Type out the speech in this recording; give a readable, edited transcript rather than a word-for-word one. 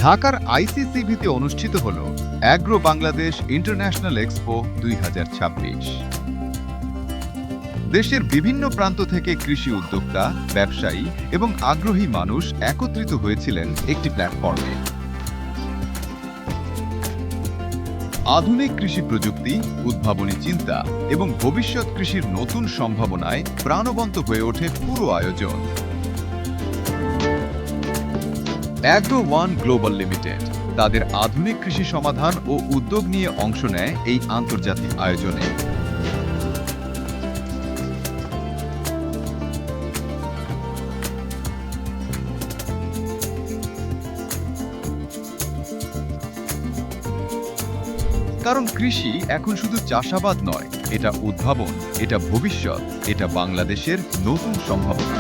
ঢাকার আইসিসিভিতে অনুষ্ঠিত হল অ্যাগ্রো বাংলাদেশ ইন্টারন্যাশনাল এক্সপো 2026। দেশের বিভিন্ন প্রান্ত থেকে কৃষি উদ্যোক্তা, ব্যবসায়ী এবং আগ্রহী মানুষ একত্রিত হয়েছিলেন একটি প্ল্যাটফর্মে। আধুনিক কৃষি প্রযুক্তি, উদ্ভাবনী চিন্তা এবং ভবিষ্যৎ কৃষির নতুন সম্ভাবনায় প্রাণবন্ত হয়ে ওঠে পুরো আয়োজন। অ্যাগ্রো ওয়ান গ্লোবাল লিমিটেড তাদের আধুনিক কৃষি সমাধান ও উদ্যোগ নিয়ে অংশ নেয় এই আন্তর্জাতিক আয়োজনে। কারণ কৃষি এখন শুধু চাষাবাদ নয়, এটা উদ্ভাবন, এটা ভবিষ্যৎ, এটা বাংলাদেশের নতুন সম্ভাবনা।